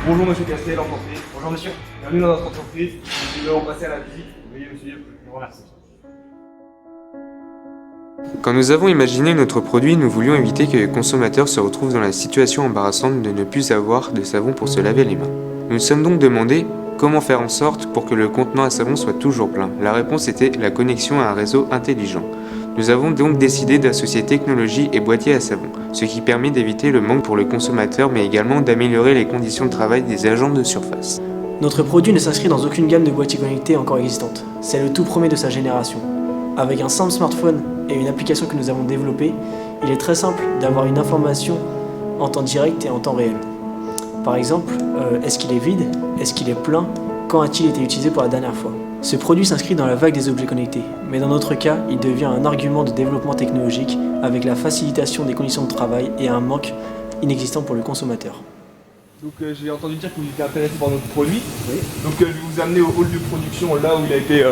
Bonjour Monsieur Castel, enchanté. Bonjour Monsieur. Bienvenue dans notre entreprise. Nous allons passer à la visite. Veuillez me suivre. Je vous remercie. Quand nous avons imaginé notre produit, nous voulions éviter que les consommateurs se retrouvent dans la situation embarrassante de ne plus avoir de savon pour se laver les mains. Nous nous sommes donc demandé comment faire en sorte pour que le contenant à savon soit toujours plein. La réponse était la connexion à un réseau intelligent. Nous avons donc décidé d'associer technologie et boîtier à savon, ce qui permet d'éviter le manque pour le consommateur mais également d'améliorer les conditions de travail des agents de surface. Notre produit ne s'inscrit dans aucune gamme de boîtiers connectés encore existante. C'est le tout premier de sa génération. Avec un simple smartphone et une application que nous avons développée, il est très simple d'avoir une information en temps direct et en temps réel. Par exemple, est-ce qu'il est vide? Est-ce qu'il est plein? Quand a-t-il été utilisé pour la dernière fois? Ce produit s'inscrit dans la vague des objets connectés, mais dans notre cas, il devient un argument de développement technologique avec la facilitation des conditions de travail et un manque inexistant pour le consommateur. Donc j'ai entendu dire que vous étiez intéressé par notre produit. Oui. Donc je vais vous amener au hall de production, là où il a été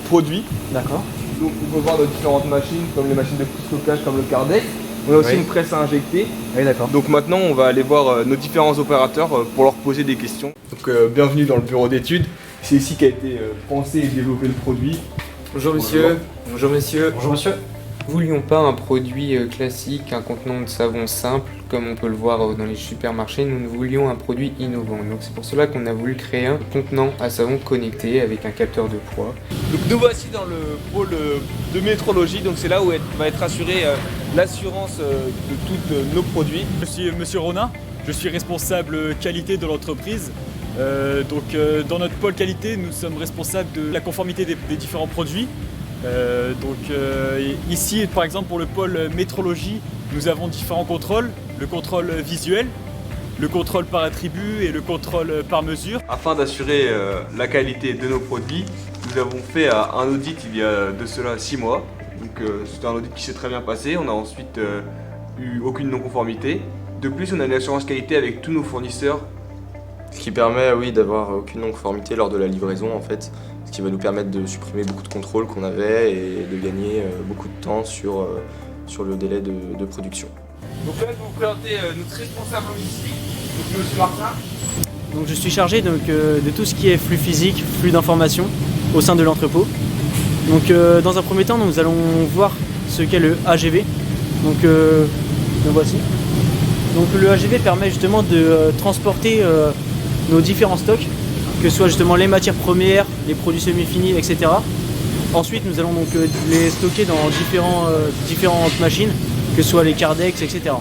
produit. D'accord. Donc on peut voir nos différentes machines, comme les machines de stockage, comme le Cardex. On a aussi une presse à injecter. Oui, d'accord. Donc maintenant on va aller voir nos différents opérateurs pour leur poser des questions. Donc bienvenue dans le bureau d'études. C'est ici qu'a été pensé et développé le produit. Bonjour monsieur. Bonjour monsieur. Bonjour monsieur. Nous voulions pas un produit classique, un contenant de savon simple, comme on peut le voir dans les supermarchés. Nous voulions un produit innovant. Donc c'est pour cela qu'on a voulu créer un contenant à savon connecté avec un capteur de poids. Donc nous voici dans le pôle de métrologie. Donc c'est là où va être assurée l'assurance de tous nos produits. Je suis Monsieur Ronin, je suis responsable qualité de l'entreprise. Dans notre pôle qualité, nous sommes responsables de la conformité des différents produits. Ici, par exemple, pour le pôle métrologie, nous avons différents contrôles. Le contrôle visuel, le contrôle par attribut et le contrôle par mesure. Afin d'assurer la qualité de nos produits, nous avons fait un audit il y a de cela 6 mois. Donc c'était un audit qui s'est très bien passé. On n'a ensuite eu aucune non-conformité. De plus, on a une assurance qualité avec tous nos fournisseurs. Ce qui permet, oui, d'avoir aucune non-conformité lors de la livraison, en fait. Ce qui va nous permettre de supprimer beaucoup de contrôles qu'on avait et de gagner beaucoup de temps sur le délai de production. Donc là, je vais vous présenter notre responsable logistique, donc Monsieur Martin. Donc je suis chargé de tout ce qui est flux physique, flux d'informations au sein de l'entrepôt. Donc dans un premier temps, nous allons voir ce qu'est le AGV. Donc le voici. Donc le AGV permet justement de transporter nos différents stocks, que ce soit justement les matières premières, les produits semi-finis, etc. Ensuite, nous allons donc les stocker dans différentes machines, que ce soit les Cardex, etc.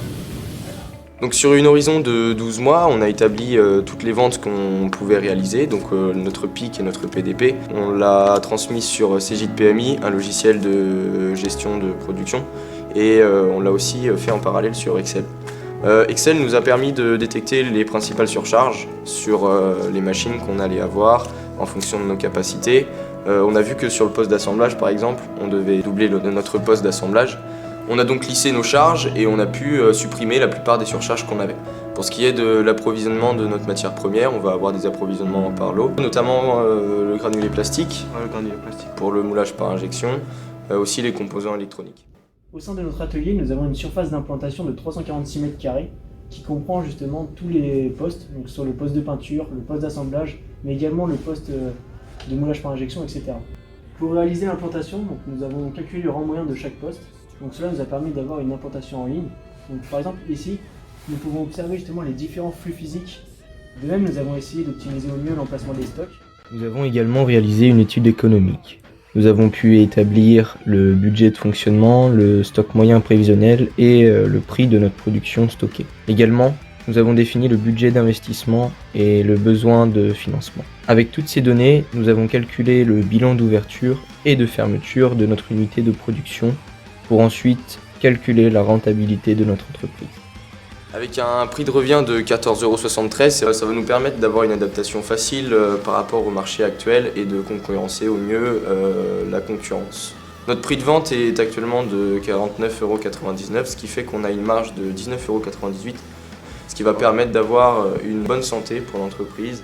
Donc sur une horizon de 12 mois, on a établi toutes les ventes qu'on pouvait réaliser, donc notre PIC et notre PDP. On l'a transmis sur CJPMI, un logiciel de gestion de production, et on l'a aussi fait en parallèle sur Excel. Excel nous a permis de détecter les principales surcharges sur les machines qu'on allait avoir en fonction de nos capacités. On a vu que sur le poste d'assemblage par exemple, on devait doubler notre poste d'assemblage. On a donc lissé nos charges et on a pu supprimer la plupart des surcharges qu'on avait. Pour ce qui est de l'approvisionnement de notre matière première, on va avoir des approvisionnements par lot, notamment le granulé plastique, pour le moulage par injection, aussi les composants électroniques. Au sein de notre atelier, nous avons une surface d'implantation de 346 m² qui comprend justement tous les postes, donc sur le poste de peinture, le poste d'assemblage, mais également le poste de moulage par injection, etc. Pour réaliser l'implantation, nous avons calculé le rang moyen de chaque poste, donc cela nous a permis d'avoir une implantation en ligne. Donc, par exemple ici, nous pouvons observer justement les différents flux physiques. De même, nous avons essayé d'optimiser au mieux l'emplacement des stocks. Nous avons également réalisé une étude économique. Nous avons pu établir le budget de fonctionnement, le stock moyen prévisionnel et le prix de notre production stockée. Également, nous avons défini le budget d'investissement et le besoin de financement. Avec toutes ces données, nous avons calculé le bilan d'ouverture et de fermeture de notre unité de production pour ensuite calculer la rentabilité de notre entreprise. Avec un prix de revient de 14,73 €, ça va nous permettre d'avoir une adaptation facile par rapport au marché actuel et de concurrencer au mieux la concurrence. Notre prix de vente est actuellement de 49,99 €, ce qui fait qu'on a une marge de 19,98 €, ce qui va permettre d'avoir une bonne santé pour l'entreprise.